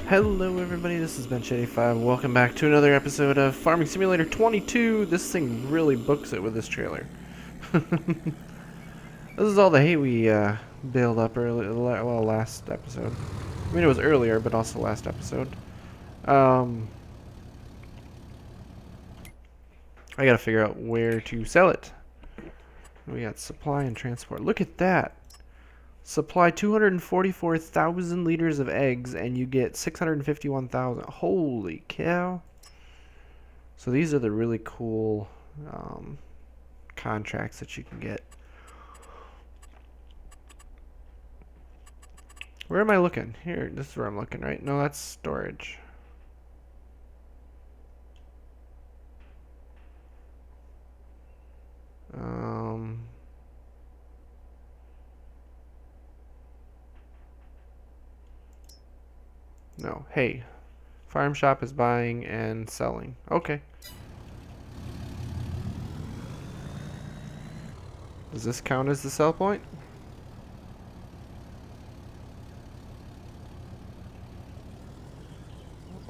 Hello everybody, this is Bench85. Welcome back to another episode of Farming Simulator 22. This thing really books it with this trailer. This is all the hay we baled up last episode. I mean, it was earlier, but also last episode. I gotta figure out where to sell it. We got supply and transport. Look at that. Supply 244,000 liters of eggs and you get 651,000. Holy cow. So these are the really cool contracts that you can get. Where am I looking? Here, this is where I'm looking, right? No, that's storage. No, hey. Farm shop is buying and selling. Okay. Does this count as the sell point?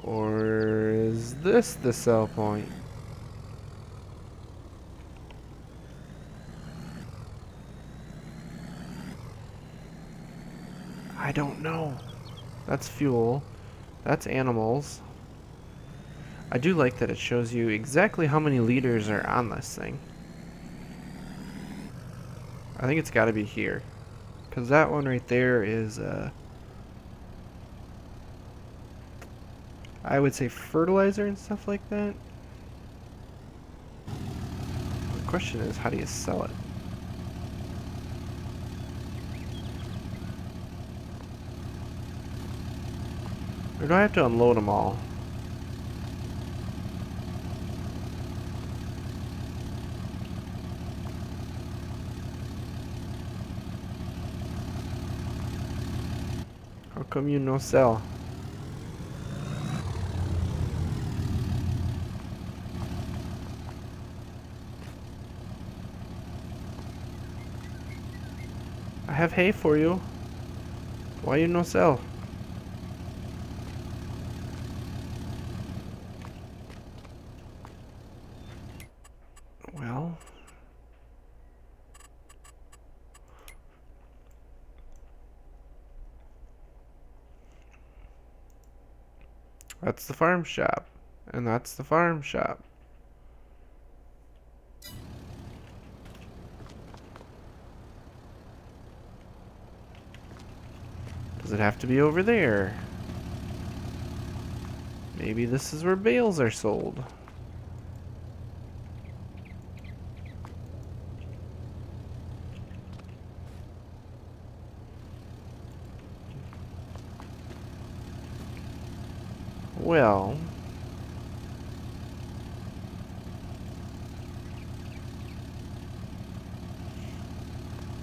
Or is this the sell point? I don't know. That's fuel. That's animals. I do like that it shows you exactly how many liters are on this thing. I think it's got to be here. Because that one right there is, I would say fertilizer and stuff like that. The question is, how do you sell it? Or do I have to unload them all? How come you no sell? I have hay for you. Why you no sell? Well, that's the farm shop. And that's the farm shop. Does it have to be over there? Maybe this is where bales are sold. Well,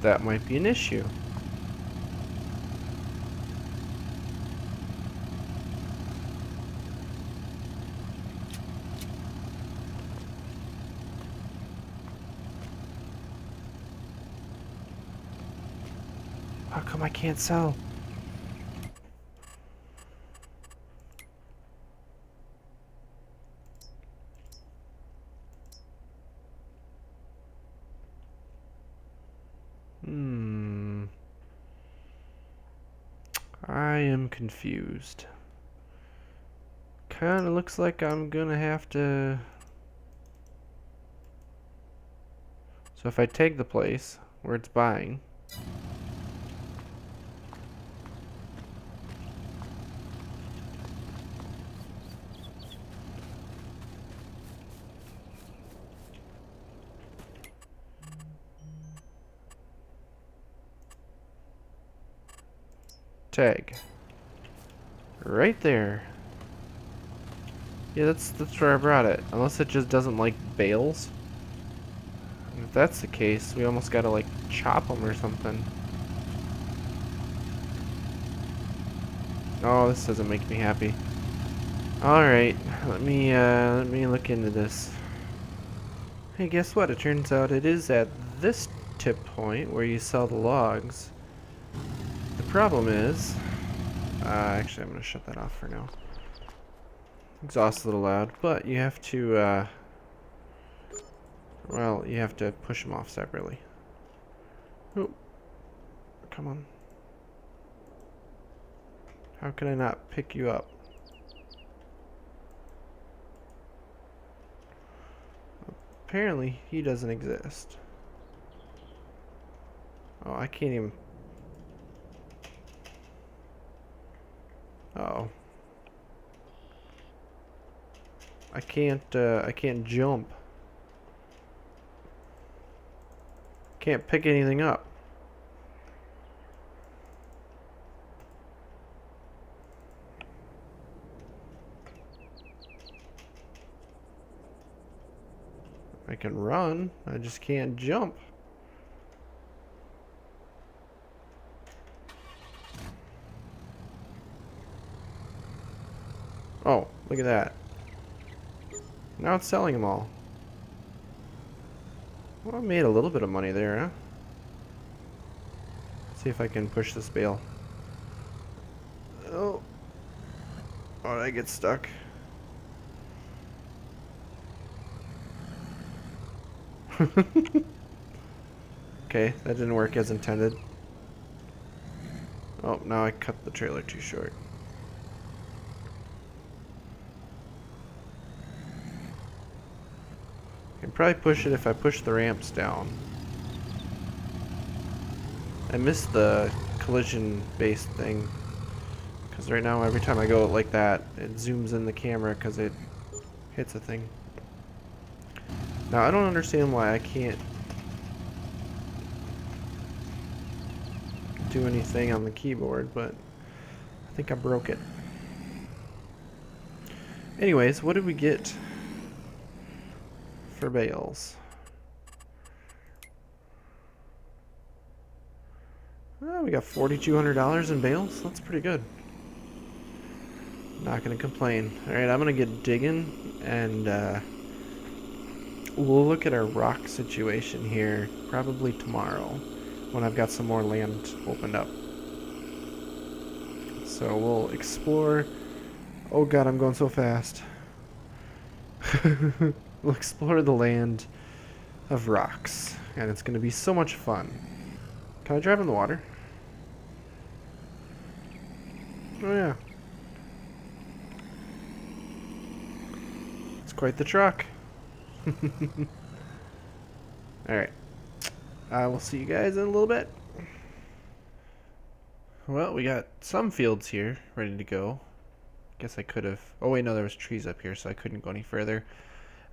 that might be an issue. How come I can't sell? I am confused. Kinda looks like I'm gonna have to... So if I take the place where it's buying... Tag. Right there. Yeah, that's where I brought it. Unless it just doesn't like bales. And if that's the case, we almost gotta like chop them or something. Oh, this doesn't make me happy. Alright, let me look into this. Hey, guess what? It turns out it is at this tip point where you sell the logs. The problem is, Actually, I'm going to shut that off for now. Exhaust's a little loud, but you have to, well, you have to push them off separately. Oh, come on. How can I not pick you up? Apparently, he doesn't exist. Oh, I can't even... Uh-oh. I can't jump. Can't pick anything up. I can run, I just can't jump. Oh, look at that. Now it's selling them all. Well, I made a little bit of money there, huh? Let's see if I can push this bale. Oh. Oh, did I get stuck? Okay, that didn't work as intended. Oh, now I cut the trailer too short. I can probably push it if I push the ramps down. I missed the collision-based thing. Because right now, every time I go like that, it zooms in the camera because it hits a thing. Now, I don't understand why I can't do anything on the keyboard, but I think I broke it. Anyways, what did we get for bales? Oh, we got $4,200 in bales. That's pretty good. Not gonna complain. Alright, I'm gonna get digging and we'll look at our rock situation here probably tomorrow when I've got some more land opened up. So we'll explore. Oh god, I'm going so fast. We'll explore the land of rocks, and it's gonna be so much fun. Can I drive in the water? Oh yeah. It's quite the truck. Alright. I will see you guys in a little bit. Well, we got some fields here ready to go. Guess I could have... Oh wait, no, there was trees up here, so I couldn't go any further.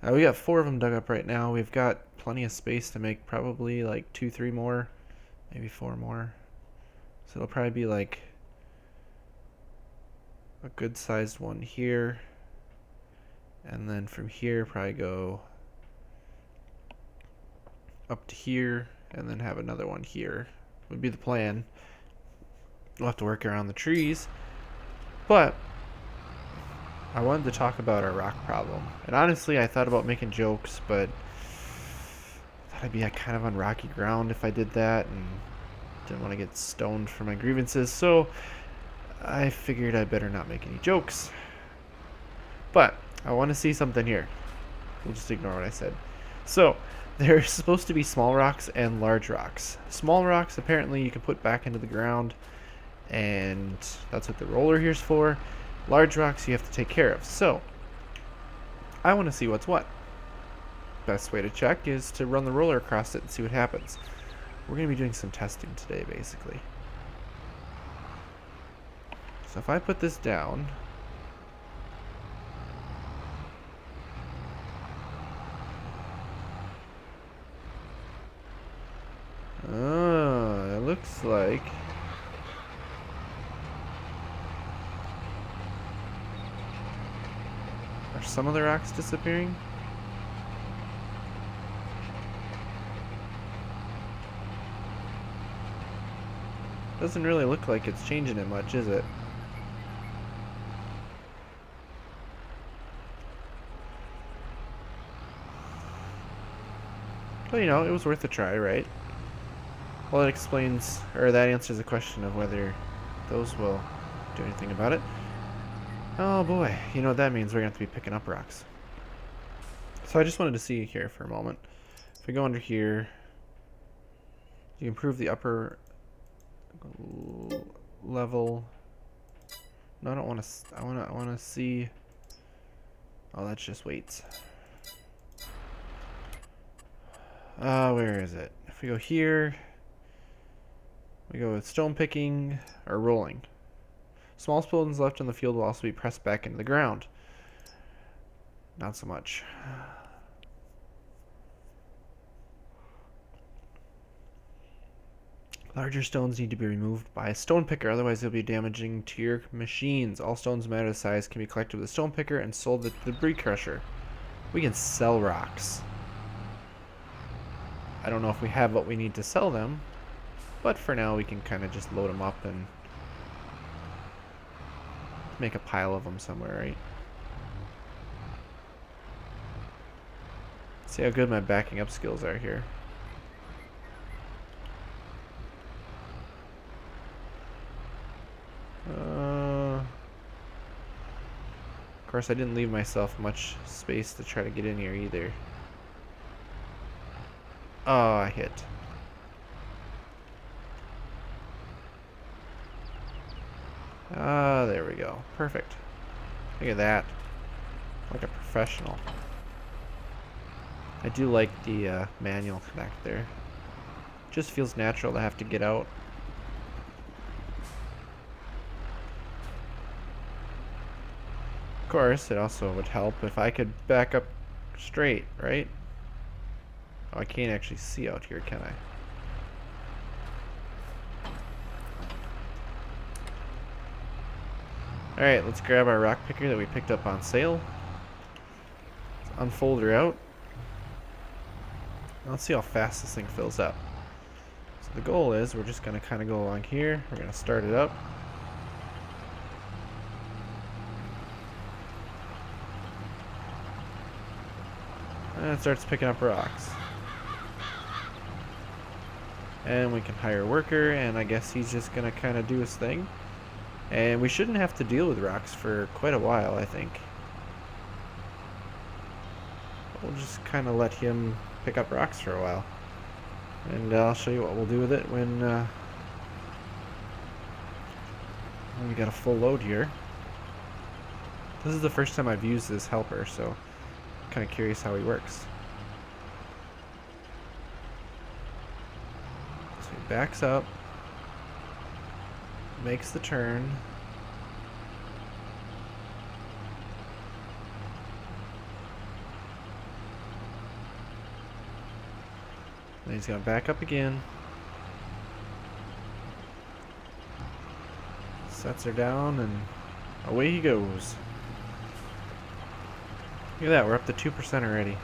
We got 4 of them dug up right now. We've got plenty of space to make probably like 2, 3 more. Maybe 4 more. So it'll probably be like a good sized one here. And then from here, probably go up to here, and then have another one here. Would be the plan. We'll have to work around the trees. But I wanted to talk about our rock problem. And honestly, I thought about making jokes, but I thought I'd be kind of on rocky ground if I did that, and didn't want to get stoned for my grievances, so I figured I better not make any jokes. But I want to see something here. We'll just ignore what I said. So there's supposed to be small rocks and large rocks. Small rocks apparently you can put back into the ground, and that's what the roller here's for. Large rocks you have to take care of. So I want to see what's what. Best way to check is to run the roller across it and see what happens. We're going to be doing some testing today, basically. So if I put this down, oh, it looks like are some of the rocks disappearing? Doesn't really look like it's changing it much, is it? Well, you know, it was worth a try, right? Well, it explains, or that answers the question of whether those will do anything about it. Oh boy, you know what that means? We're going to have to be picking up rocks. So I just wanted to see here for a moment. If we go under here, you improve the upper level. No, I don't want to. I want to see. Oh, that's just weights. Where is it? If we go here, we go with stone picking or rolling. Small stones left in the field will also be pressed back into the ground. Not so much. Larger stones need to be removed by a stone picker, otherwise they'll be damaging to your machines. All stones, no matter the size, can be collected with a stone picker and sold at the debris crusher. We can sell rocks. I don't know if we have what we need to sell them, but for now we can kind of just load them up and make a pile of them somewhere, right? See how good my backing up skills are here. Of course, I didn't leave myself much space to try to get in here either. Oh, I hit. Ah, there we go. Perfect. Look at that. Like a professional. I do like the manual connect there. Just feels natural to have to get out. Of course, it also would help if I could back up straight, right? Oh, I can't actually see out here, can I? Alright, let's grab our rock picker that we picked up on sale. Let's unfold her out. Let's see how fast this thing fills up. So the goal is we're just going to kind of go along here. We're going to start it up. And it starts picking up rocks. And we can hire a worker, and I guess he's just going to kind of do his thing. And we shouldn't have to deal with rocks for quite a while, I think. We'll just kind of let him pick up rocks for a while. And I'll show you what we'll do with it when we got a full load here. This is the first time I've used this helper, so I'm kind of curious how he works. So he backs up, makes the turn. Then he's going to back up again. Sets her down and away he goes. Look at that, we're up to 2% already.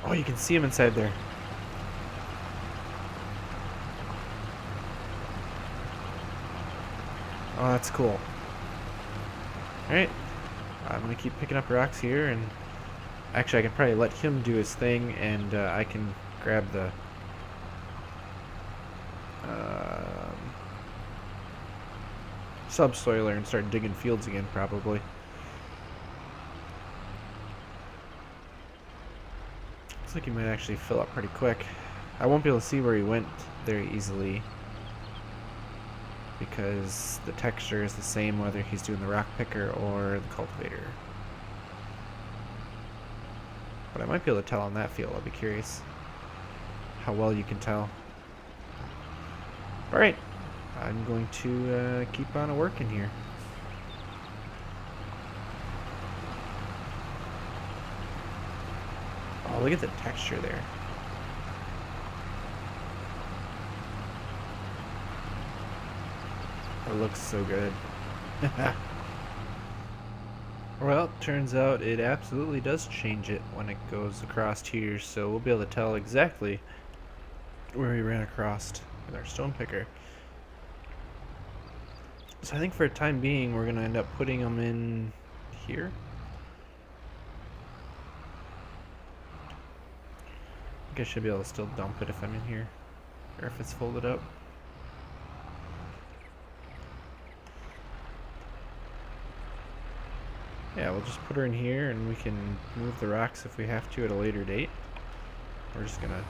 Oh, you can see him inside there. Oh, that's cool. Alright, I'm going to keep picking up rocks here, and actually I can probably let him do his thing, and I can grab the subsoiler and start digging fields again, probably. Looks like he might actually fill up pretty quick. I won't be able to see where he went very easily because the texture is the same whether he's doing the rock picker or the cultivator. But I might be able to tell on that field. I'll be curious how well you can tell. Alright, I'm going to keep on working here. Oh, look at the texture there. It looks so good. Well, turns out it absolutely does change it when it goes across here, so we'll be able to tell exactly where we ran across with our stone picker. So I think for the time being, we're going to end up putting them in here. I think I should be able to still dump it if I'm in here, or if it's folded up. Yeah, we'll just put her in here and we can move the rocks if we have to at a later date. We're just gonna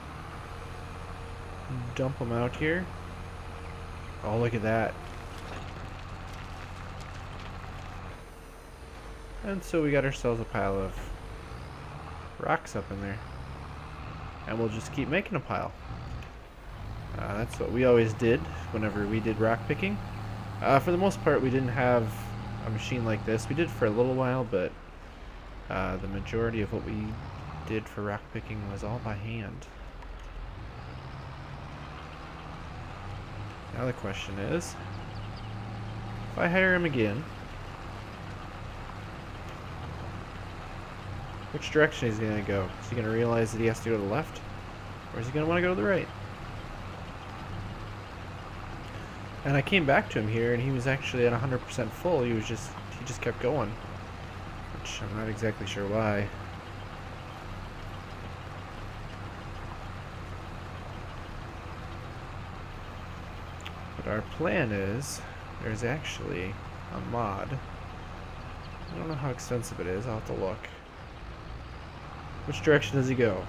dump them out here. Oh, look at that. And so we got ourselves a pile of rocks up in there. And we'll just keep making a pile. That's what we always did whenever we did rock picking. For the most part, we didn't have a machine like this. We did for a little while, but the majority of what we did for rock picking was all by hand. Now the question is, if I hire him again, which direction is he going to go? Is he going to realize that he has to go to the left? Or is he going to want to go to the right? And I came back to him here and he was actually at 100% full. He just kept going. Which I'm not exactly sure why. But our plan is, there's actually a mod. I don't know how extensive it is, I'll have to look. Which direction does he go?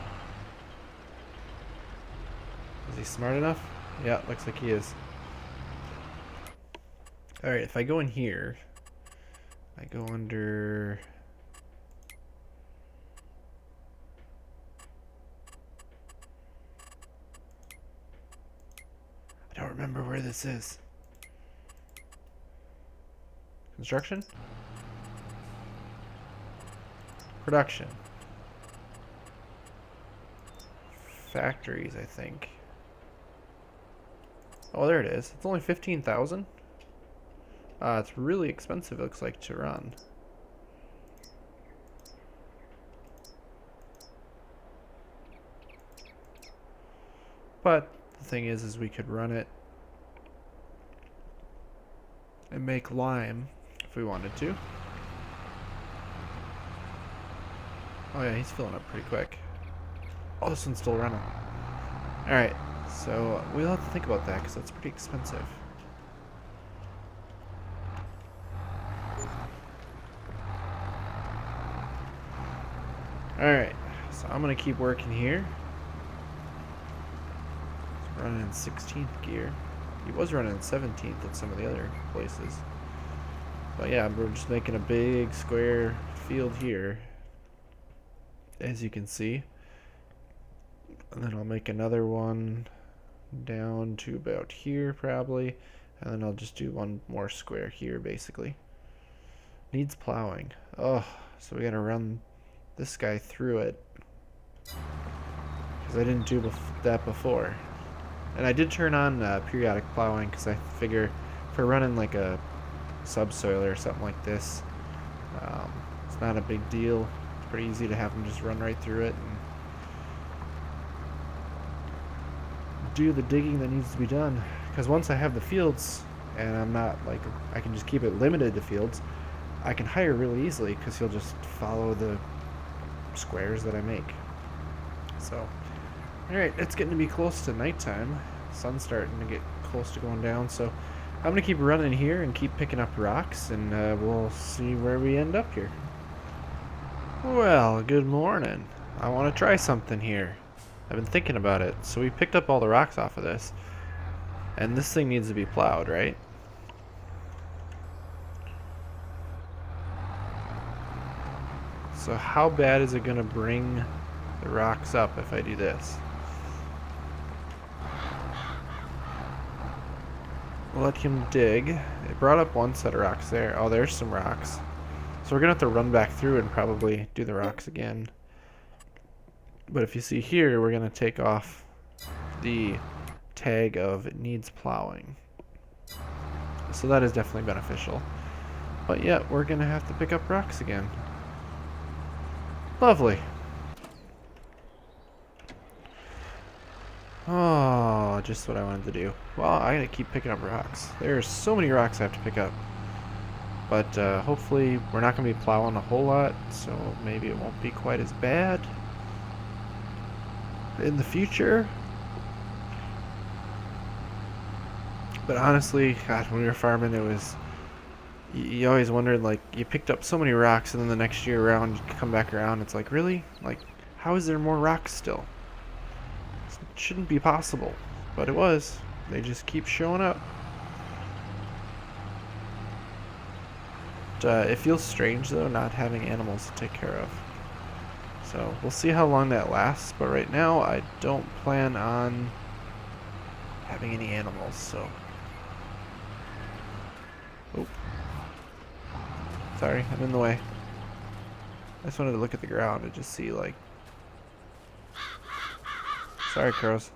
Is he smart enough? Yeah, looks like he is. Alright, if I go in here, I go under... I don't remember where this is. Construction? Production. Factories, I think. Oh, there it is. It's only 15,000. It's really expensive, it looks like, to run. But the thing is we could run it and make lime if we wanted to. Oh yeah, he's filling up pretty quick. Oh, this one's still running. Alright, so we'll have to think about that because that's pretty expensive. Alright, so I'm going to keep working here. He's running in 16th gear. He was running in 17th at some of the other places. But yeah, we're just making a big square field here, as you can see. And then I'll make another one down to about here probably. And then I'll just do one more square here basically. Needs plowing. Oh, so we gotta run this guy through it. Because I didn't do that before. And I did turn on periodic plowing because I figure if we're running like a subsoiler or something like this, it's not a big deal. It's pretty easy to have them just run right through it and do the digging that needs to be done. Because once I have the fields and I'm not like, I can just keep it limited to fields, I can hire really easily because he'll just follow the squares that I make. So, alright, it's getting to be close to nighttime. Sun's starting to get close to going down, so I'm going to keep running here and keep picking up rocks, and we'll see where we end up here. Well, good morning. I want to try something here. I've been thinking about it. So we picked up all the rocks off of this, and this thing needs to be plowed, right? So how bad is it going to bring the rocks up if I do this? We'll let him dig. It brought up one set of rocks there. Oh, there's some rocks. So we're going to have to run back through and probably do the rocks again. But if you see here, we're going to take off the tag of it needs plowing. So that is definitely beneficial. But yeah, we're going to have to pick up rocks again. Lovely. Oh, just what I wanted to do. Well, I gotta keep picking up rocks. There's so many rocks I have to pick up. But hopefully we're not gonna be plowing a whole lot, so maybe it won't be quite as bad in the future. But honestly, God, when we were farming, You always wondered, like, you picked up so many rocks, and then the next year around, you come back around, it's like, really? Like, how is there more rocks still? It shouldn't be possible, but it was. They just keep showing up. It feels strange, though, not having animals to take care of. So, we'll see how long that lasts, but right now, I don't plan on having any animals, so... Oh. Sorry, I'm in the way. I just wanted to look at the ground and just see, like... Sorry, crows.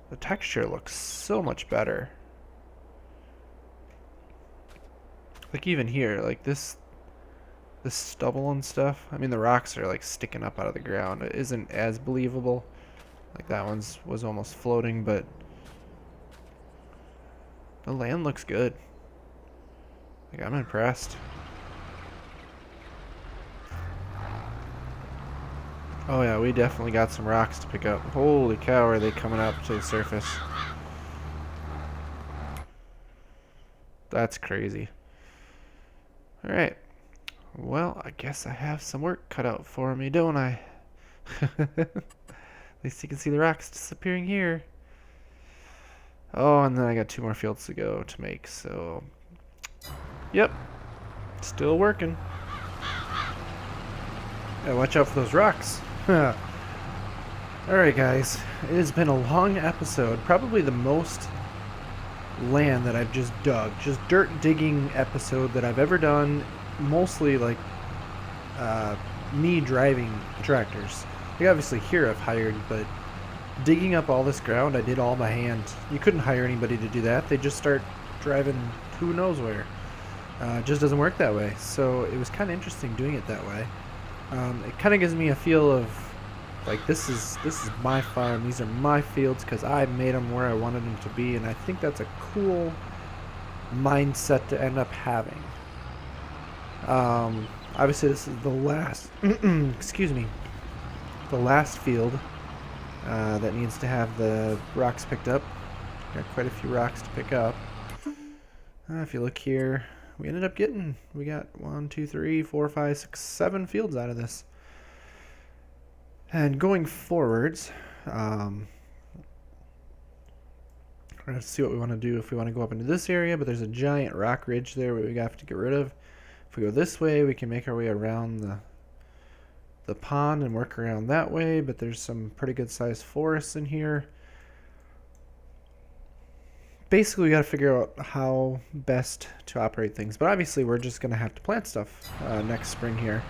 The texture looks so much better. Like, even here, like, this stubble and stuff, I mean, the rocks are, like, sticking up out of the ground. It isn't as believable. Like, that was almost floating, but... The land looks good. Like, I'm impressed. Oh yeah, we definitely got some rocks to pick up. Holy cow, are they coming up to the surface. That's crazy. Alright. Well, I guess I have some work cut out for me, don't I? At least you can see the rocks disappearing here. Oh, and then I got 2 more fields to go to make, so... Yep. Still working. Yeah, watch out for those rocks. Alright guys, it has been a long episode. Probably the most land that I've just dug. Just dirt digging episode that I've ever done. Mostly like me driving tractors. Like obviously here I've hired, but digging up all this ground I did all by hand. You couldn't hire anybody to do that. They just start driving who knows where. It just doesn't work that way. So it was kind of interesting doing it that way. It kind of gives me a feel of like this is my farm. These are my fields because I made them where I wanted them to be, and I think that's a cool mindset to end up having. Obviously, this is the last. Excuse me. The last field that needs to have the rocks picked up. Got quite a few rocks to pick up. If you look here, we ended up getting, we got 1, 2, 3, 4, 5, 6, 7 fields out of this. And going forwards, we're going to have to see what we want to do if we want to go up into this area, but there's a giant rock ridge there we have to get rid of. If we go this way, we can make our way around the pond and work around that way, but there's some pretty good sized forests in here. Basically, we got to figure out how best to operate things, but obviously we're just going to have to plant stuff next spring here.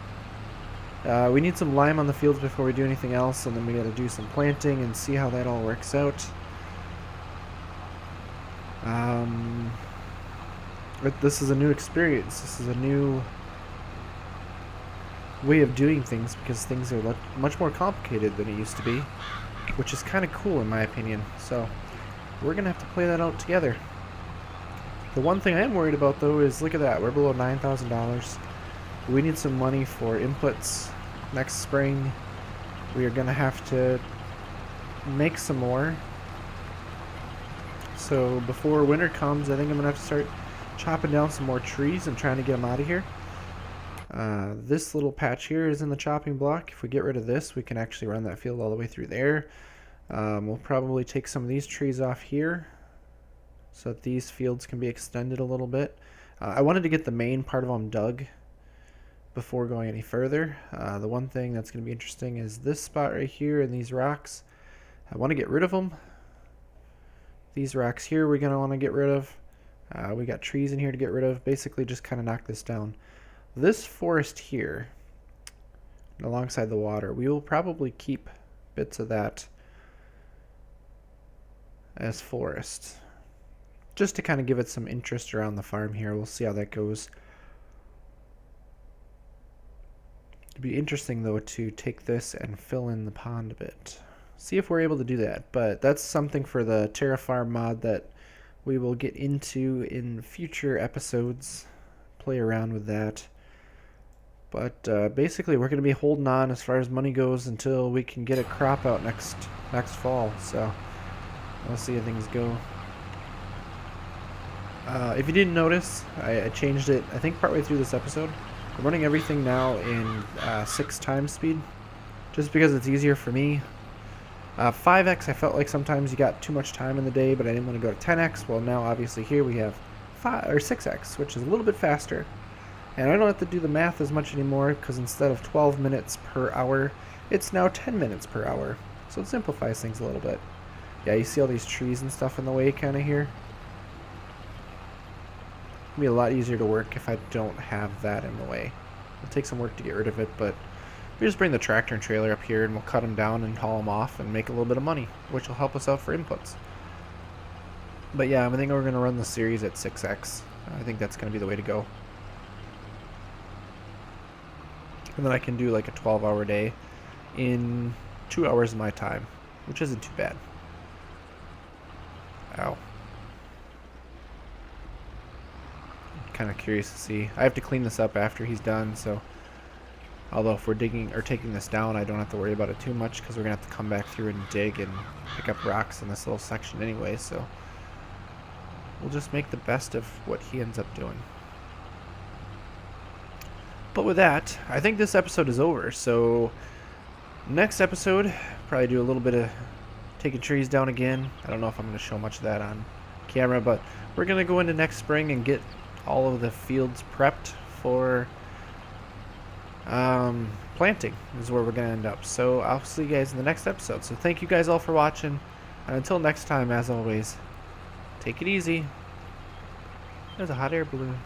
We need some lime on the fields before we do anything else, and then we got to do some planting and see how that all works out. But this is a new experience. This is a new way of doing things because things are much more complicated than it used to be, which is kind of cool in my opinion. So we're going to have to play that out together. The one thing I am worried about, though, is look at that. We're below $9,000. We need some money for inputs next spring. We are going to have to make some more. So before winter comes, I think I'm going to have to start chopping down some more trees and trying to get them out of here. This little patch here is in the chopping block. If we get rid of this, we can actually run that field all the way through there. We'll probably take some of these trees off here so that these fields can be extended a little bit. I wanted to get the main part of them dug before going any further. The one thing that's going to be interesting is this spot right here and these rocks. I want to get rid of them. These rocks here we're going to want to get rid of. We got trees in here to get rid of. Basically just kind of knock this down. This forest here alongside the water, we will probably keep bits of that as forest, just to kind of give it some interest around the farm here. We'll see how that goes. It'd be interesting though to take this and fill in the pond a bit, see if we're able to do that, but that's something for the TerraFarm mod that we will get into in future episodes, play around with that. But basically we're going to be holding on as far as money goes until we can get a crop out next fall, so we'll see how things go. If you didn't notice, I changed it, I think partway through this episode. I'm running everything now in 6 times speed, just because it's easier for me. 5x, I felt like sometimes you got too much time in the day, but I didn't want to go to 10x. Well, now obviously here we have 6x, which is a little bit faster. And I don't have to do the math as much anymore, because instead of 12 minutes per hour, it's now 10 minutes per hour. So it simplifies things a little bit. Yeah, you see all these trees and stuff in the way kind of here? It'll be a lot easier to work if I don't have that in the way. It'll take some work to get rid of it, but we just bring the tractor and trailer up here and we'll cut them down and haul them off and make a little bit of money, which will help us out for inputs. But yeah, I think we're going to run the series at 6x. I think that's going to be the way to go. And then I can do like a 12-hour day in 2 hours of my time, which isn't too bad. Ow. Kind of curious to see. I have to clean this up after he's done, so although if we're digging or taking this down, I don't have to worry about it too much because we're gonna have to come back through and dig and pick up rocks in this little section anyway, so we'll just make the best of what he ends up doing. But with that, I think this episode is over, so next episode, probably do a little bit of taking trees down again. I don't know if I'm going to show much of that on camera, but we're going to go into next spring and get all of the fields prepped for planting is where we're going to end up. So I'll see you guys in the next episode. So thank you guys all for watching. And until next time, as always, take it easy. There's a hot air balloon.